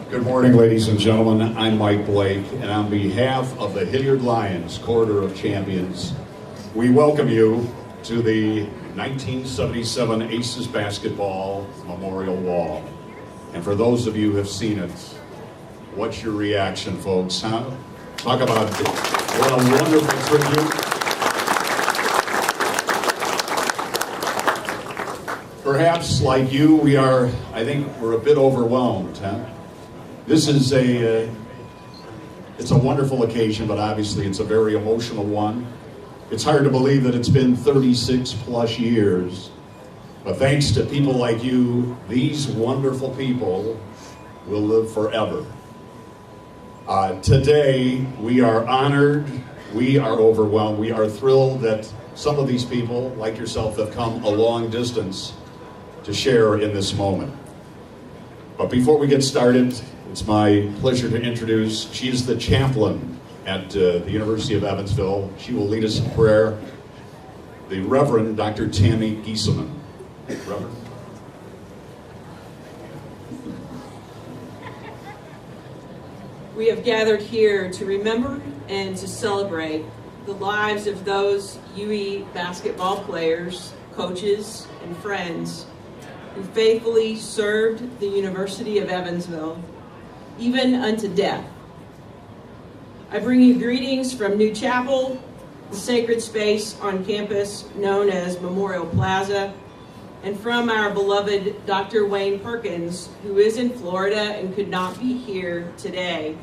Good morning, ladies and gentlemen. I'm Mike Blake, and on behalf of the Hilliard Lyons Corridor of Champions, we welcome you to the 1977 Aces Basketball Memorial Wall. And for those of you who have seen it, what's your reaction, folks, huh? Talk about what a wonderful tribute. Perhaps, like you, I think we're a bit overwhelmed, huh? This is it's a wonderful occasion, but obviously it's a very emotional one. It's hard to believe that it's been 36 plus years, but thanks to people like you, these wonderful people will live forever. Today, we are honored, we are overwhelmed, we are thrilled that some of these people, like yourself, have come a long distance to share in this moment. But before we get started, it's my pleasure to introduce, she is the chaplain at the University of Evansville. She will lead us in prayer. The Reverend Dr. Tammy Gieselman. Reverend. We have gathered here to remember and to celebrate the lives of those UE basketball players, coaches, and friends who faithfully served the University of Evansville, even unto death. I bring you greetings from New Chapel, the sacred space on campus known as Memorial Plaza, and from our beloved Dr. Wayne Perkins, who is in Florida and could not be here today.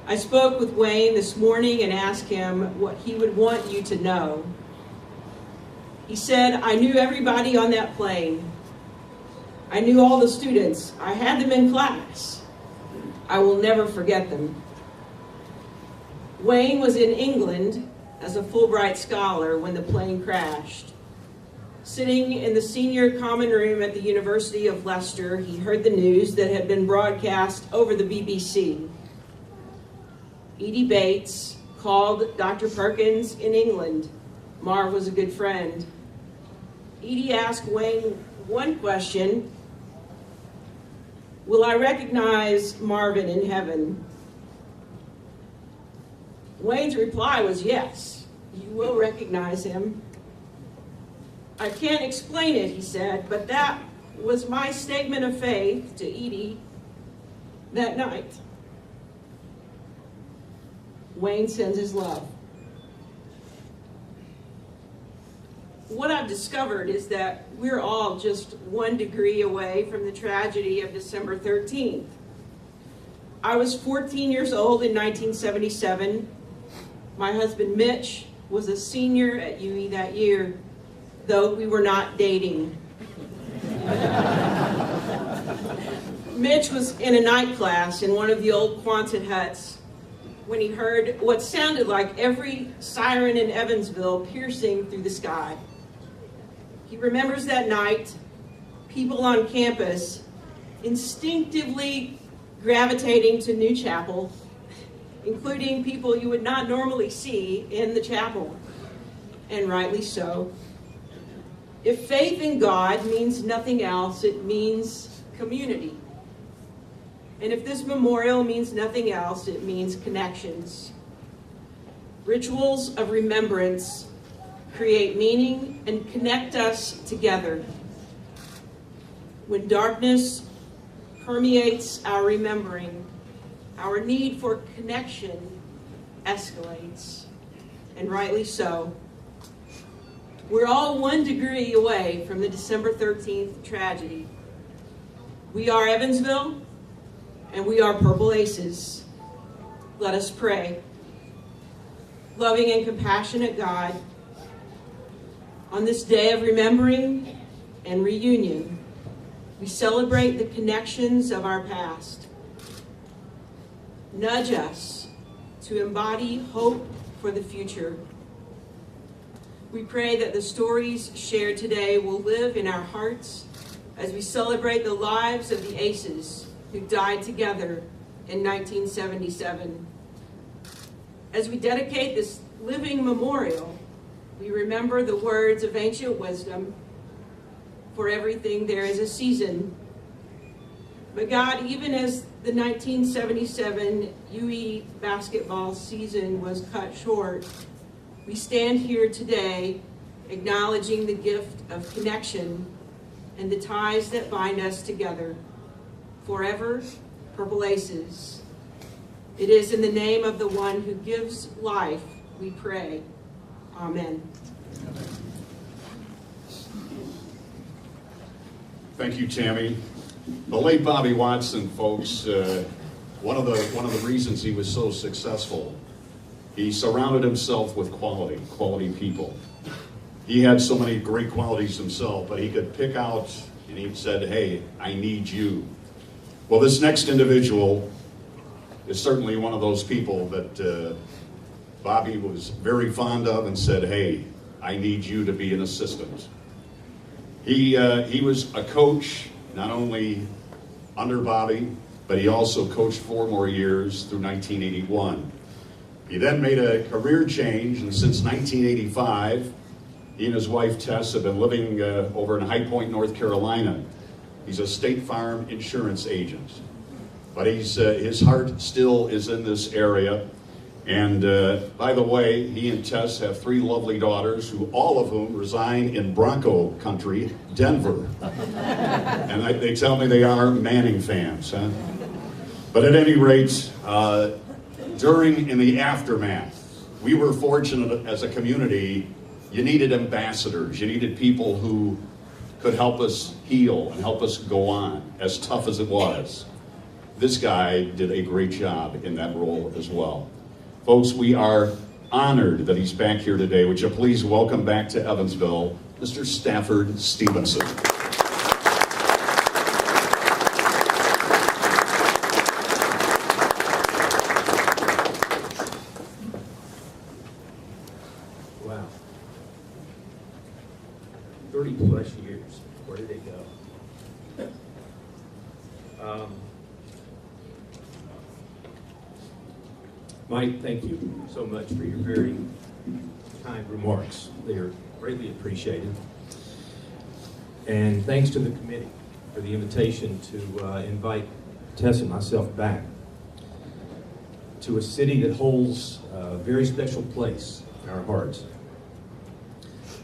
I spoke with Wayne this morning and asked him what he would want you to know. He said, "I knew everybody on that plane. I knew all the students. I had them in class. I will never forget them." Wayne was in England as a Fulbright scholar when the plane crashed. Sitting in the senior common room at the University of Leicester, he heard the news that had been broadcast over the BBC. Edie Bates called Dr. Perkins in England. Marv was a good friend. Edie asked Wayne one question: "Will I recognize Marvin in heaven?" Wayne's reply was yes, you will recognize him. "I can't explain it," he said, "but that was my statement of faith to Edie that night." Wayne sends his love. What I've discovered is that we're all just 1 degree away from the tragedy of December 13th. I was 14 years old in 1977. My husband Mitch was a senior at UE that year, though we were not dating. Mitch was in a night class in one of the old Quonset huts when he heard what sounded like every siren in Evansville piercing through the sky. He remembers that night, people on campus instinctively gravitating to New Chapel, including people you would not normally see in the chapel, and rightly so. If faith in God means nothing else, it means community. And if this memorial means nothing else, it means connections. Rituals of remembrance create meaning and connect us together. When darkness permeates our remembering, our need for connection escalates, and rightly so. We're all 1 degree away from the December 13th tragedy. We are Evansville, and we are Purple Aces. Let us pray. Loving and compassionate God, on this day of remembering and reunion, we celebrate the connections of our past. Nudge us to embody hope for the future. We pray that the stories shared today will live in our hearts as we celebrate the lives of the Aces who died together in 1977. As we dedicate this living memorial, we remember the words of ancient wisdom: for everything there is a season. But God, even as the 1977 UE basketball season was cut short, we stand here today acknowledging the gift of connection and the ties that bind us together. Forever, Purple Aces. It is in the name of the one who gives life we pray. Amen. Thank you, Tammy. The late Bobby Watson, folks, one of the reasons he was so successful, he surrounded himself with quality people. He had so many great qualities himself, but he could pick out, and he said, hey, I need you. Well, this next individual is certainly one of those people that Bobby was very fond of and said, hey, I need you to be an assistant. He was a coach, not only under Bobby, but he also coached 4 more years through 1981. He then made a career change, and since 1985, he and his wife Tess have been living over in High Point, North Carolina. He's a State Farm insurance agent, but his heart still is in this area. And by the way, he and Tess have 3 lovely daughters, all of whom reside in Bronco country, Denver. And they tell me they are Manning fans. Huh? But at any rate, in the aftermath, we were fortunate as a community. You needed ambassadors. You needed people who could help us heal and help us go on, as tough as it was. This guy did a great job in that role as well. Folks, we are honored that he's back here today. Would you please welcome back to Evansville, Mr. Stafford Stevenson. Wow. 30 plus years. Where did it go? Mike, thank you so much for your very kind remarks. They are greatly appreciated. And thanks to the committee for the invitation to invite Tess and myself back to a city that holds a very special place in our hearts.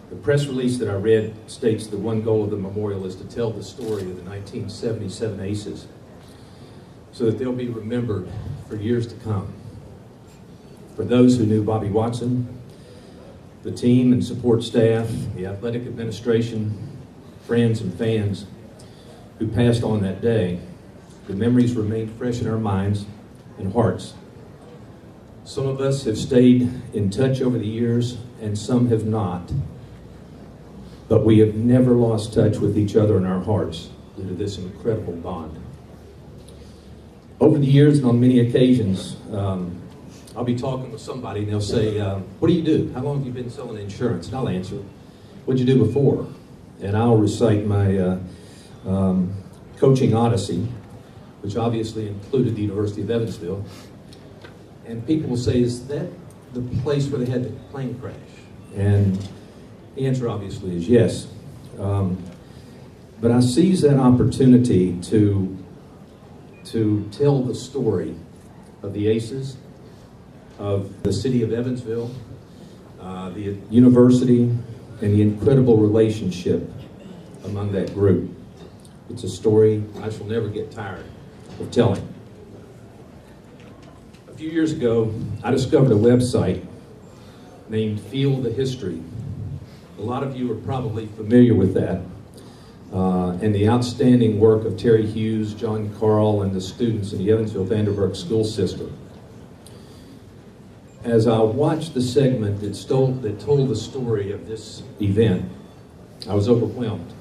The press release that I read states the one goal of the memorial is to tell the story of the 1977 Aces so that they'll be remembered for years to come. For those who knew Bobby Watson, the team and support staff, the athletic administration, friends and fans who passed on that day, the memories remain fresh in our minds and hearts. Some of us have stayed in touch over the years and some have not. But we have never lost touch with each other in our hearts due to this incredible bond. Over the years and on many occasions, I'll be talking with somebody and they'll say, what do you do? How long have you been selling insurance? And I'll answer, what'd you do before? And I'll recite my coaching odyssey, which obviously included the University of Evansville. And people will say, is that the place where they had the plane crash? And the answer obviously is yes. But I seize that opportunity to tell the story of the Aces, of the city of Evansville, the university, and the incredible relationship among that group. It's a story I shall never get tired of telling. A few years ago, I discovered a website named Feel the History. A lot of you are probably familiar with that, and the outstanding work of Terry Hughes, John Carl, and the students in the Evansville-Vanderburg school system. As I watched the segment that told the story of this event, I was overwhelmed.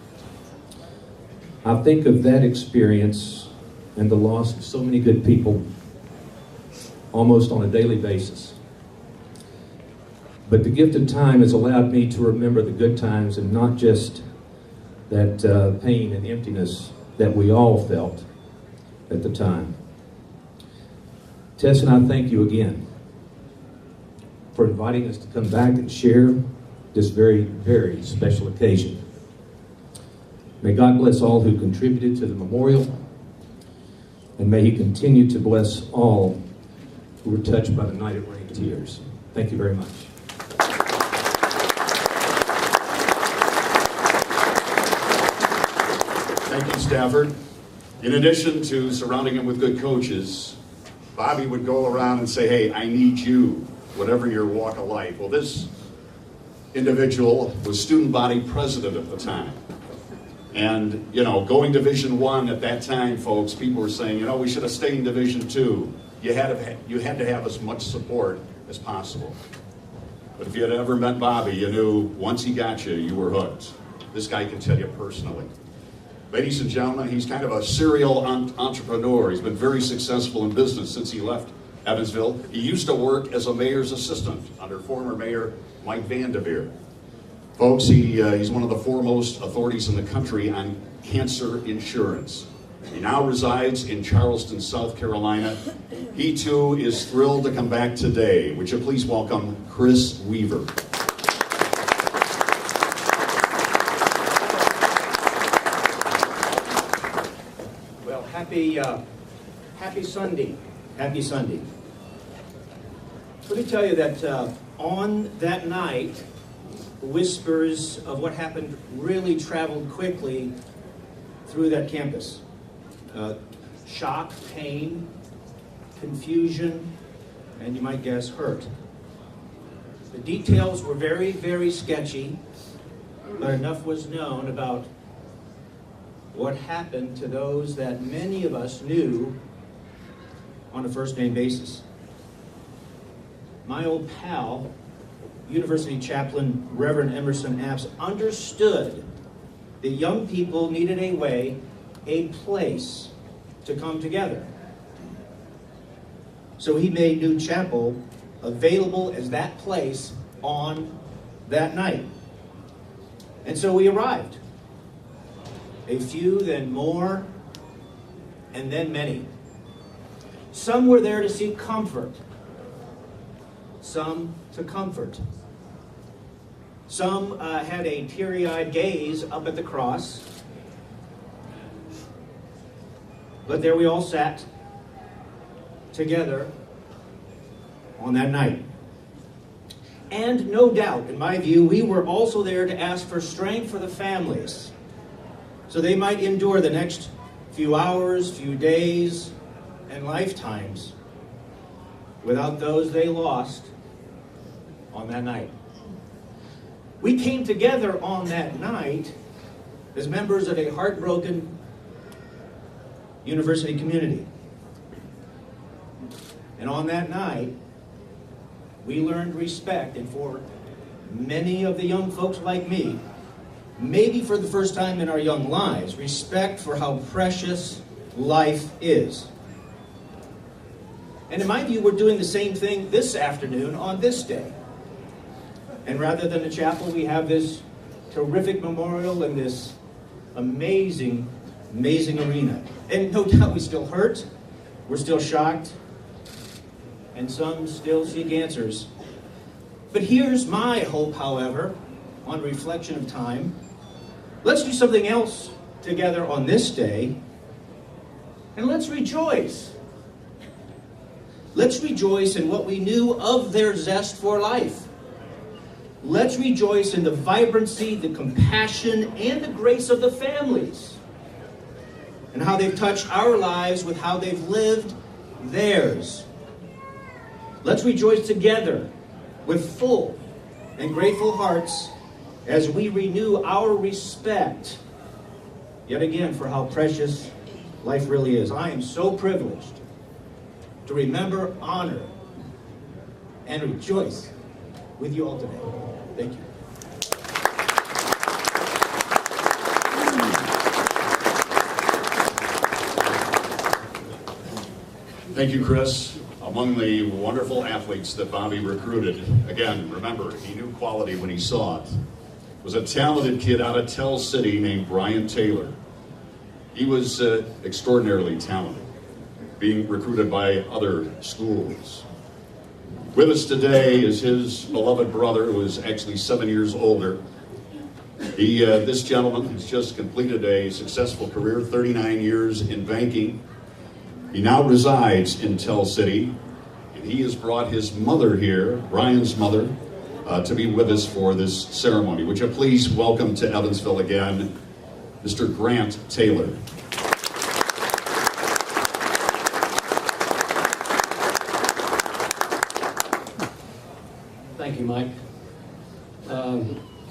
I think of that experience and the loss of so many good people almost on a daily basis. But the gift of time has allowed me to remember the good times and not just that pain and emptiness that we all felt at the time. Tess and I thank you again for inviting us to come back and share this very, very special occasion. May God bless all who contributed to the memorial, and may he continue to bless all who were touched by the night it rained tears. Thank you very much. Thank you, Stafford. In addition to surrounding him with good coaches, Bobby would go around and say, hey, I need you, whatever your walk of life. Well, this individual was student body president at the time. And, going Division I at that time, folks, people were saying, we should have stayed in Division II. You had to have as much support as possible. But if you had ever met Bobby, you knew once he got you, you were hooked. This guy can tell you personally. Ladies and gentlemen, he's kind of a serial entrepreneur. He's been very successful in business since he left Evansville. He used to work as a mayor's assistant under former Mayor Mike Van de Veer. Folks, he's one of the foremost authorities in the country on cancer insurance. He now resides in Charleston, South Carolina. He too is thrilled to come back today. Would you please welcome Chris Weaver. Well, happy Sunday. Happy Sunday. Let me tell you that on that night, whispers of what happened really traveled quickly through that campus. Shock, pain, confusion, and you might guess hurt. The details were very, very sketchy, but enough was known about what happened to those that many of us knew on a first-name basis. My old pal, University Chaplain Reverend Emerson Apps, understood that young people needed a way, a place to come together. So he made New Chapel available as that place on that night. And so we arrived. A few, then more, and then many. Some were there to seek comfort. Some to comfort. Some had a teary-eyed gaze up at the cross. But there we all sat together on that night. And no doubt, in my view, we were also there to ask for strength for the families, so they might endure the next few hours, few days, and lifetimes without those they lost on that night. We came together on that night as members of a heartbroken university community. And on that night, we learned respect, and for many of the young folks like me, maybe for the first time in our young lives, respect for how precious life is. And in my view, we're doing the same thing this afternoon on this day. And rather than a chapel, we have this terrific memorial and this amazing, amazing arena. And no doubt we still hurt, we're still shocked, and some still seek answers. But here's my hope, however, on reflection of time. Let's do something else together on this day, and let's rejoice. Let's rejoice in what we knew of their zest for life. Let's rejoice in the vibrancy, the compassion, and the grace of the families, and how they've touched our lives with how they've lived theirs. Let's rejoice together with full and grateful hearts as we renew our respect, yet again, for how precious life really is. I am so privileged to remember, honor, and rejoice with you all today. Thank you. Thank you, Chris. Among the wonderful athletes that Bobby recruited, again, remember, he knew quality when he saw it, was a talented kid out of Tell City named Brian Taylor. He was extraordinarily talented, being recruited by other schools. With us today is his beloved brother, who is actually 7 years older. This gentleman has just completed a successful career, 39 years in banking. He now resides in Tell City, and he has brought his mother here, Ryan's mother, to be with us for this ceremony. Would you please welcome to Evansville again, Mr. Grant Taylor. Thank you, Mike.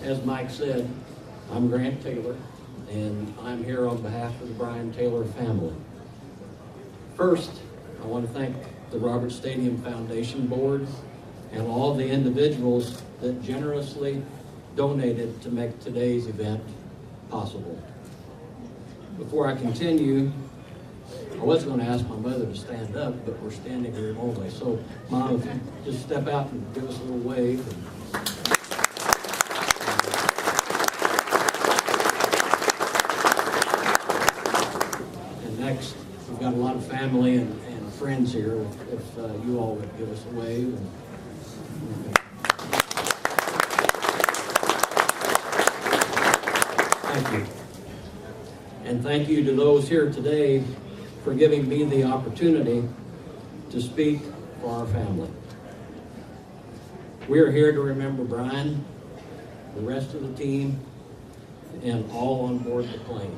As Mike said, I'm Grant Taylor, and I'm here on behalf of the Brian Taylor family. First, I want to thank the Robert Stadium Foundation Board and all the individuals that generously donated to make today's event possible. Before I continue, I was going to ask my mother to stand up, but we're standing here remotely. So, Mom, if you just step out and give us a little wave. And next, we've got a lot of family and friends here. If you all would give us a wave. Thank you. And thank you to those here today for giving me the opportunity to speak for our family. We are here to remember Brian, the rest of the team, and all on board the plane.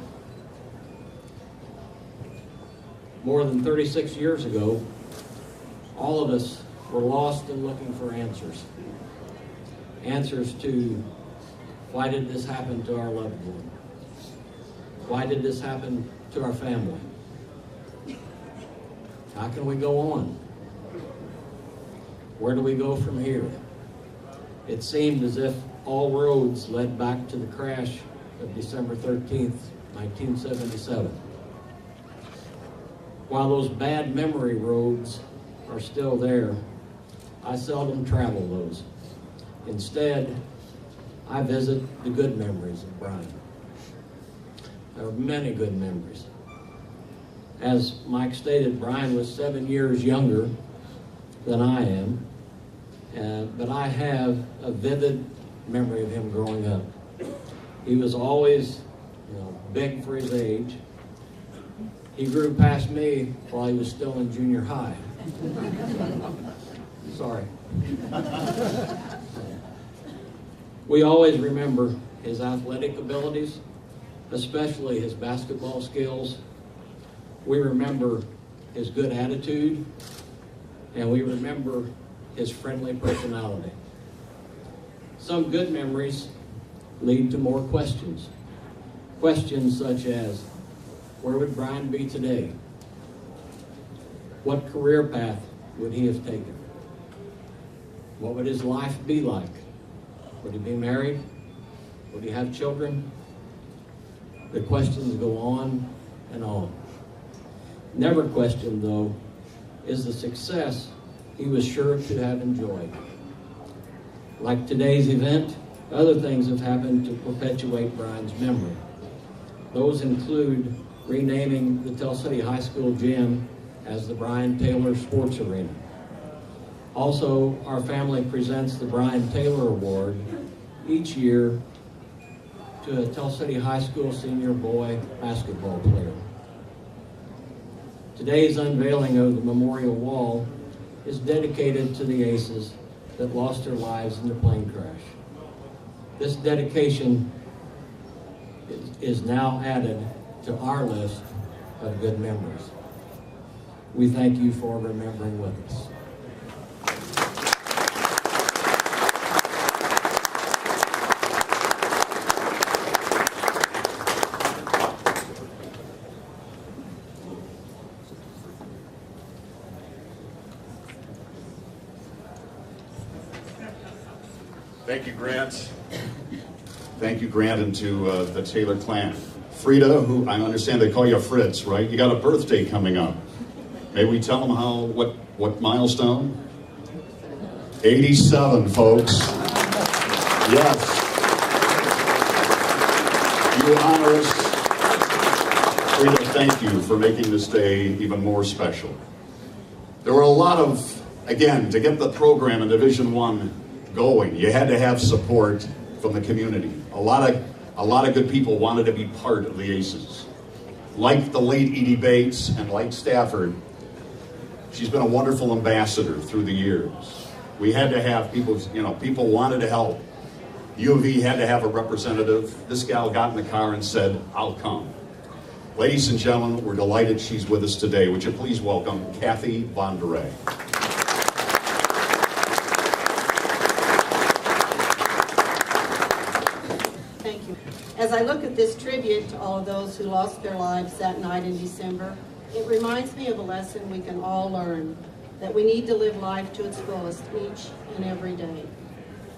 More than 36 years ago, all of us were lost and looking for answers. Answers to, why did this happen to our loved one? Why did this happen to our family? How can we go on? Where do we go from here? It seemed as if all roads led back to the crash of December 13th, 1977. While those bad memory roads are still there, I seldom travel those. Instead, I visit the good memories of Brian. There are many good memories. As Mike stated, Brian was 7 years younger than I am, but I have a vivid memory of him growing up. He was always, big for his age. He grew past me while he was still in junior high. Sorry. We always remember his athletic abilities, especially his basketball skills. We remember his good attitude, and we remember his friendly personality. Some good memories lead to more questions. Questions such as, where would Brian be today? What career path would he have taken? What would his life be like? Would he be married? Would he have children? The questions go on and on. Never questioned, though, is the success he was sure to have enjoyed. Like today's event, other things have happened to perpetuate Brian's memory. Those include renaming the Tell City High School gym as the Brian Taylor Sports Arena. Also, our family presents the Brian Taylor Award each year to a Tell City High School senior boy basketball player. Today's unveiling of the memorial wall is dedicated to the aces that lost their lives in the plane crash. This dedication is now added to our list of good memories. We thank you for remembering with us. Thank you, Grant. Thank you, Grant, and to the Taylor clan. Frida, who I understand they call you Fritz, right? You got a birthday coming up. May we tell them what milestone? 87, folks. Yes. You honor us. Frida, thank you for making this day even more special. There were a lot of, again, to get the program in Division I going, you had to have support from the community. A lot of good people wanted to be part of the Aces. Like the late Edie Bates and like Stafford, She's been a wonderful ambassador through the years. We had to have people, people wanted to help. U of E had to have a representative. This gal got in the car and said, I'll come. Ladies and gentlemen, we're delighted she's with us today. Would you please welcome Kathy Von Der Ray. Thank you. As I look at this tribute to all of those who lost their lives that night in December, it reminds me of a lesson we can all learn, that we need to live life to its fullest each and every day.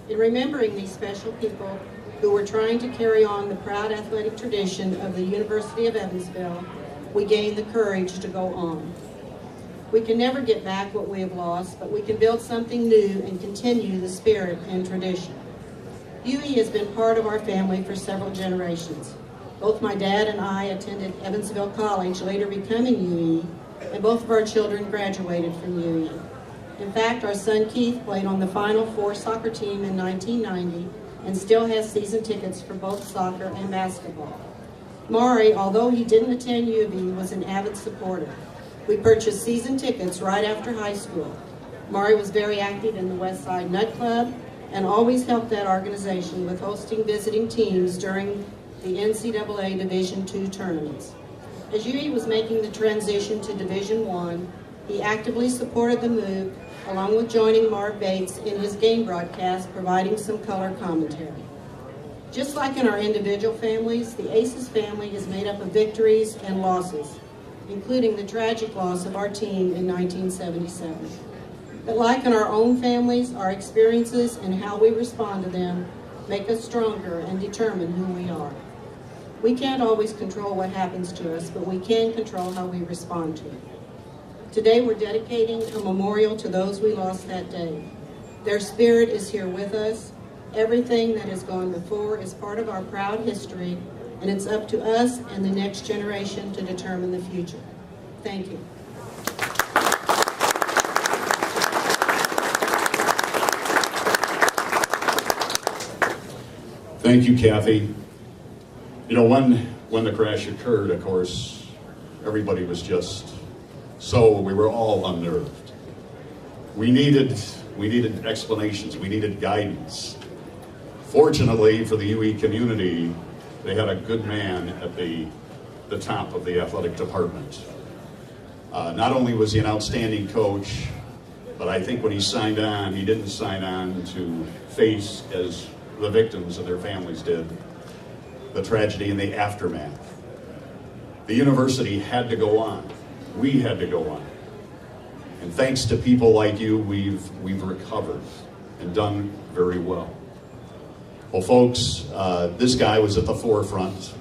In remembering these special people who were trying to carry on the proud athletic tradition of the University of Evansville, we gain the courage to go on. We can never get back what we have lost, but we can build something new and continue the spirit and tradition. UE has been part of our family for several generations. Both my dad and I attended Evansville College, later becoming UE, and both of our children graduated from UE. In fact, our son Keith played on the Final Four soccer team in 1990 and still has season tickets for both soccer and basketball. Maury, although he didn't attend U of E, was an avid supporter. We purchased season tickets right after high school. Maury was very active in the West Side Nut Club and always helped that organization with hosting visiting teams during the NCAA Division II tournaments. As UE was making the transition to Division I, he actively supported the move, along with joining Marv Bates in his game broadcast, providing some color commentary. Just like in our individual families, the Aces family is made up of victories and losses, including the tragic loss of our team in 1977. But like in our own families, our experiences and how we respond to them make us stronger and determine who we are. We can't always control what happens to us, but we can control how we respond to it. Today we're dedicating a memorial to those we lost that day. Their spirit is here with us. Everything that has gone before is part of our proud history, and it's up to us and the next generation to determine the future. Thank you. Thank you, Kathy. When the crash occurred, of course, everybody was we were all unnerved. We needed explanations, we needed guidance. Fortunately for the UE community, they had a good man at the top of the athletic department. Not only was he an outstanding coach, but I think when he signed on, he didn't sign on to face, as the victims and their families did, the tragedy and the aftermath. The university had to go on. We had to go on. And thanks to people like you, we've recovered and done very well. Well, folks, this guy was at the forefront.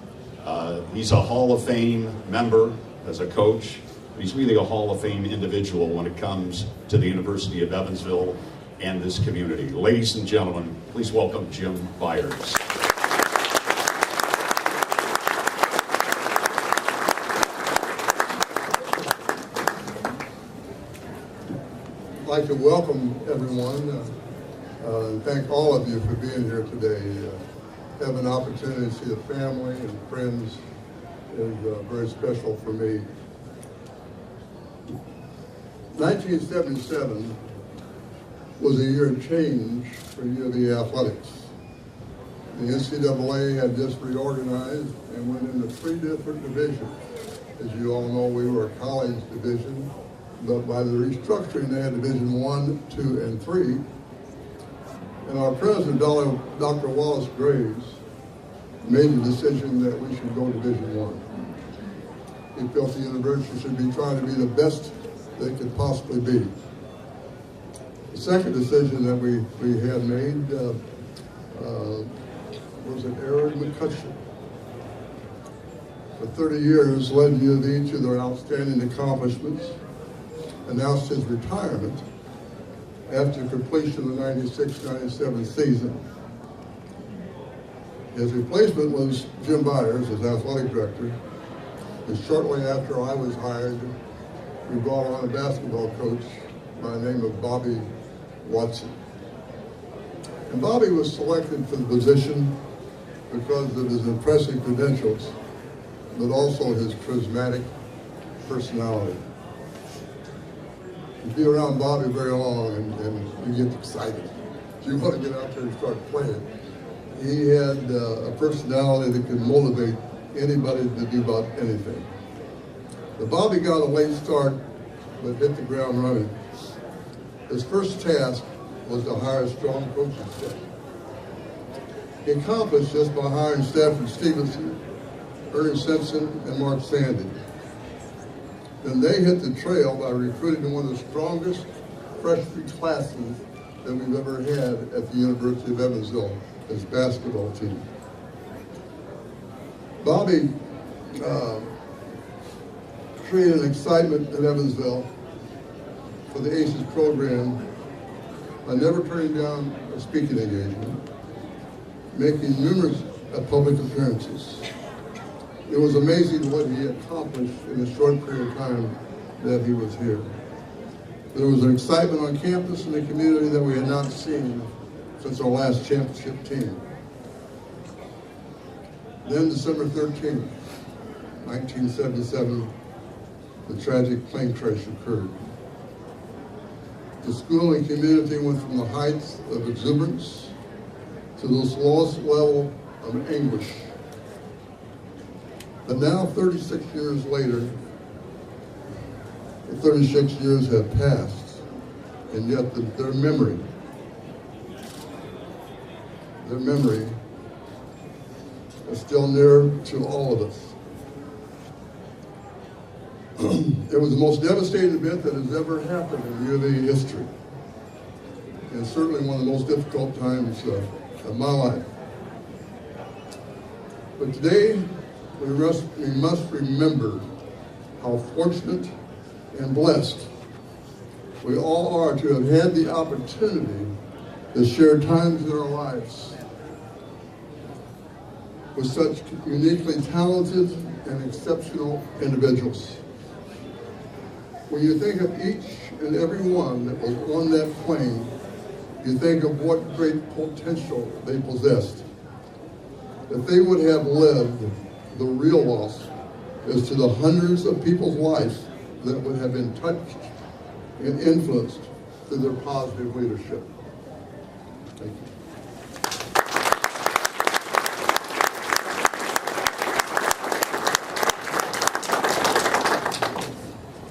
He's a Hall of Fame member as a coach. He's really a Hall of Fame individual when it comes to the University of Evansville and this community. Ladies and gentlemen, please welcome Jim Byers. I'd like to welcome everyone and thank all of you for being here today. Have an opportunity to see the family and friends is very special for me. 1977 was a year of change for U of E athletics. The NCAA had just reorganized and went into 3 different divisions. As you all know, we were a college division, but by the restructuring, they had Division I, II, and III. And our president, Dr. Wallace Graves, made the decision that we should go Division I. He felt the university should be trying to be the best they could possibly be. The second decision that we had made was that Aaron McCutcheon, for 30 years, led U of E to their outstanding accomplishments, announced his retirement after completion of the 96-97 season. His replacement was Jim Byers as athletic director, and shortly after I was hired, we brought on a basketball coach by the name of Bobby Watson. And Bobby was selected for the position because of his impressive credentials, but also his charismatic personality. you be around Bobby very long and you get excited. You want to get out there and start playing. He had a personality that could motivate anybody to do about anything. But Bobby got a late start, but hit the ground running. His first task was to hire a strong coaching staff. He accomplished this by hiring Stafford Stevenson, Ernie Simpson, and Mark Sandy. Then they hit the trail by recruiting one of the strongest freshman classes that we've ever had at the University of Evansville, his basketball team. Bobby created an excitement in Evansville for the ACES program by never turning down a speaking engagement, making numerous public appearances. It was amazing what he accomplished in the short period of time that he was here. There was an excitement on campus and the community that we had not seen since our last championship team. Then December 13th, 1977, the tragic plane crash occurred. The school and community went from the heights of exuberance to this lowest level of anguish. But now, 36 years later, 36 years have passed, and yet their memory is still near to all of us. It was the most devastating event that has ever happened in U of A history, and certainly one of the most difficult times of my life. But today, we must remember how fortunate and blessed we all are to have had the opportunity to share times in our lives with such uniquely talented and exceptional individuals. When you think of each and every one that was on that plane, you think of what great potential they possessed. If they would have lived, the real loss is to the hundreds of people's lives that would have been touched and influenced through their positive leadership. Thank you.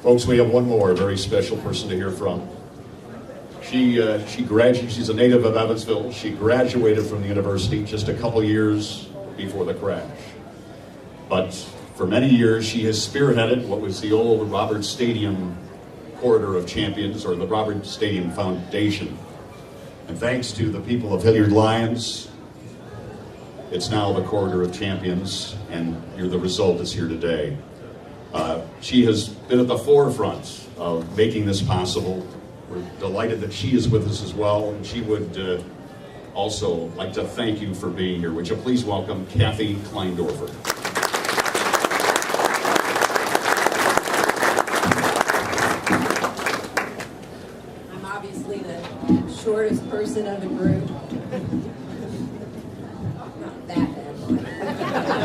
Folks, we have one more very special person to hear from. She graduated, she's a native of Evansville. She graduated from the university just a couple years before the crash. But for many years, she has spearheaded what was the old Robert Stadium Corridor of Champions, or the Robert Stadium Foundation. And thanks to the people of Hilliard Lyons, it's now the Corridor of Champions, and the result is here today. She has been at the forefront of making this possible. We're delighted that she is with us as well, and she would also like to thank you for being here. Would you please welcome Kathy Kleindorfer. I'm obviously the shortest person of the group. Not that bad.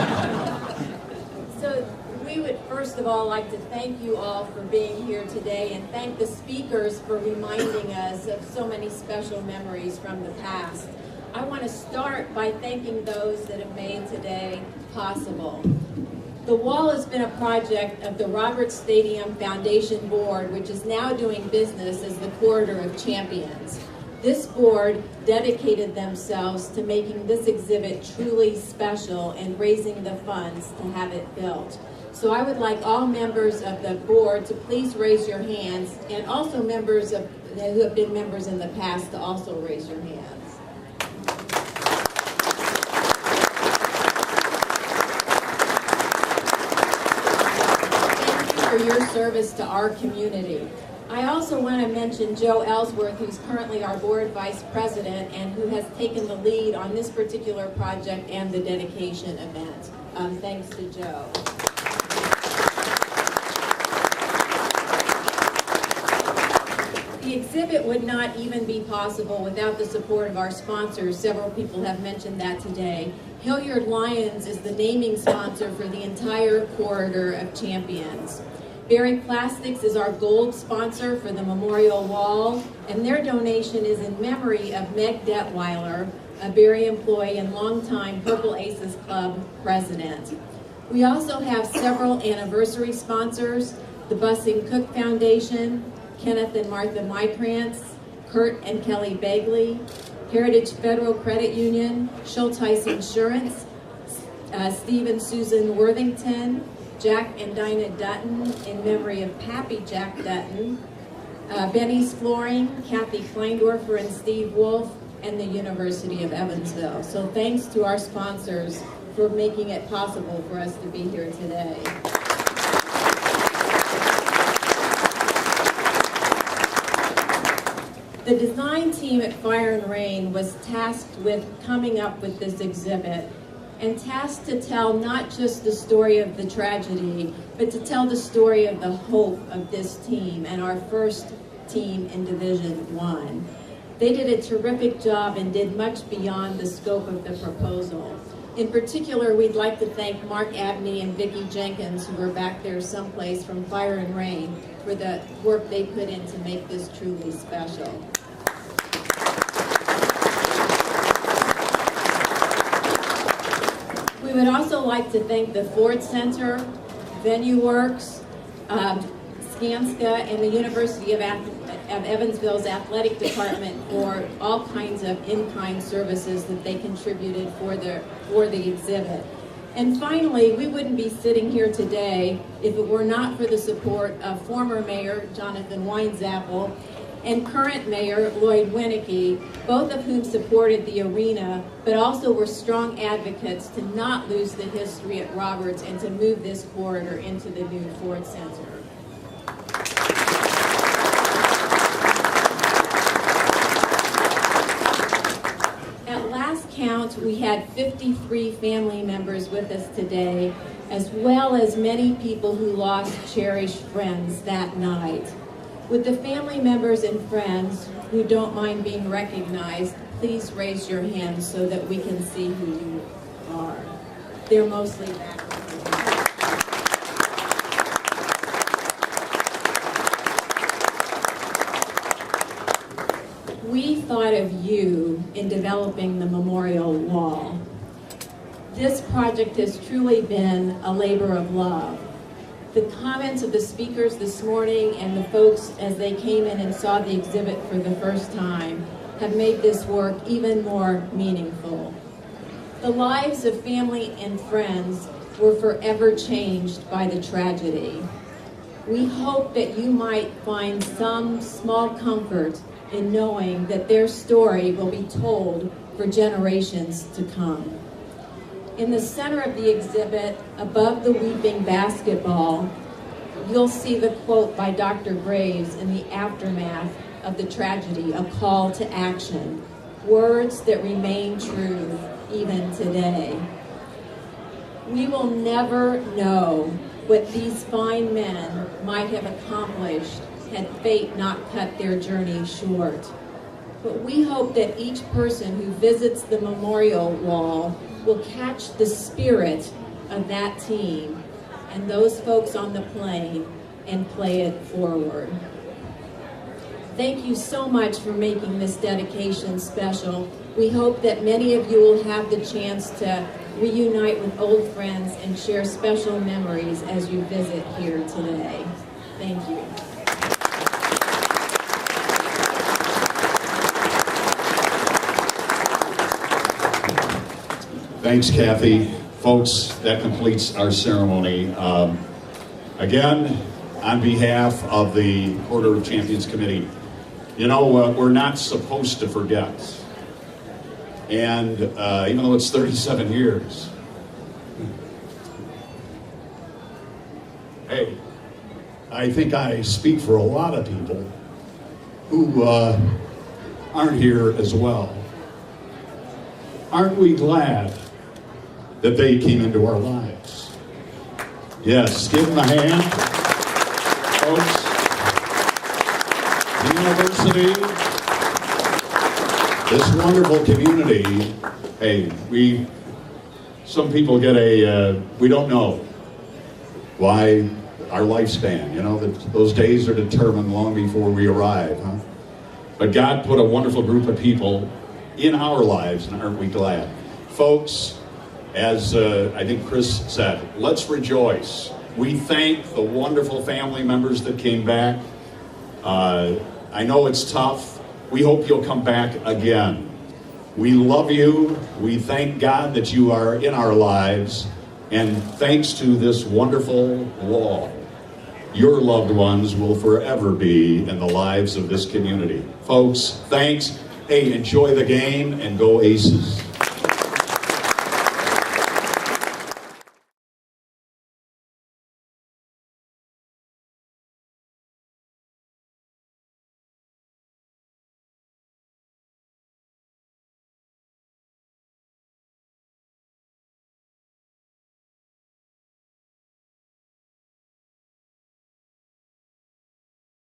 So we would first of all like to thank you all for being here today, and thank the speakers for reminding us of so many special memories from the past. I want to start by thanking those that have made today possible. The wall has been a project of the Robert Stadium Foundation Board, which is now doing business as the Corridor of Champions. This board dedicated themselves to making this exhibit truly special and raising the funds to have it built. So I would like all members of the board to please raise your hands, and also members who have been members in the past to also raise your hands. Thank you for your service to our community. I also want to mention Joe Ellsworth, who's currently our board vice president and who has taken the lead on this particular project and the dedication event. Thanks to Joe. The exhibit would not even be possible without the support of our sponsors. Several people have mentioned that today. Hilliard Lyons is the naming sponsor for the entire Corridor of Champions. Berry Plastics is our gold sponsor for the memorial wall, and their donation is in memory of Meg Detweiler, a Berry employee and longtime Purple Aces Club president. We also have several anniversary sponsors: the Bussing Cook Foundation, Kenneth and Martha Mykrantz, Kurt and Kelly Bagley, Heritage Federal Credit Union, Schulteis Insurance, Steve and Susan Worthington, Jack and Dinah Dutton in memory of Pappy Jack Dutton, Benny's Flooring, Kathy Kleindorfer and Steve Wolf, and the University of Evansville. So thanks to our sponsors for making it possible for us to be here today. The design team at Fire and Rain was tasked with coming up with this exhibit, and tasked to tell not just the story of the tragedy, but to tell the story of the hope of this team and our first team in Division 1. They did a terrific job and did much beyond the scope of the proposal. In particular, we'd like to thank Mark Abney and Vicki Jenkins, who were back there someplace, from Fire and Rain, for the work they put in to make this truly special. We would also like to thank the Ford Center, Venue Works, Skanska, and the University of Evansville's athletic department for all kinds of in-kind services that they contributed for the exhibit. And finally, we wouldn't be sitting here today if it were not for the support of former Mayor Jonathan Weinzappel and current Mayor Lloyd Winnicky, both of whom supported the arena, but also were strong advocates to not lose the history at Roberts and to move this corridor into the new Ford Center. At last count, we had 53 family members with us today, as well as many people who lost cherished friends that night. Would the family members and friends who don't mind being recognized, please raise your hands so that we can see who you are. They're mostly back. We thought of you in developing the memorial wall. This project has truly been a labor of love. The comments of the speakers this morning and the folks as they came in and saw the exhibit for the first time have made this work even more meaningful. The lives of family and friends were forever changed by the tragedy. We hope that you might find some small comfort in knowing that their story will be told for generations to come. In the center of the exhibit, above the weeping basketball, you'll see the quote by Dr. Graves in the aftermath of the tragedy, a call to action, words that remain true even today. We will never know what these fine men might have accomplished had fate not cut their journey short. But we hope that each person who visits the memorial wall will catch the spirit of that team and those folks on the plane and play it forward. Thank you so much for making this dedication special. We hope that many of you will have the chance to reunite with old friends and share special memories as you visit here today. Thank you. Thanks, Kathy. Folks, that completes our ceremony. Again, on behalf of the Order of Champions Committee, you know, we're not supposed to forget. And even though it's 37 years, hey, I think I speak for a lot of people who aren't here as well. Aren't we glad that they came into our lives? Yes, give them a hand, folks. The university, this wonderful community. Hey, some people get we don't know why our lifespan. You know, that those days are determined long before we arrive, huh? But God put a wonderful group of people in our lives, and aren't we glad? Folks, as I think Chris said, let's rejoice. We thank the wonderful family members that came back. I know it's tough. We hope you'll come back again. We love you. We thank God that you are in our lives. And thanks to this wonderful wall, your loved ones will forever be in the lives of this community. Folks, thanks. Hey, enjoy the game and go Aces.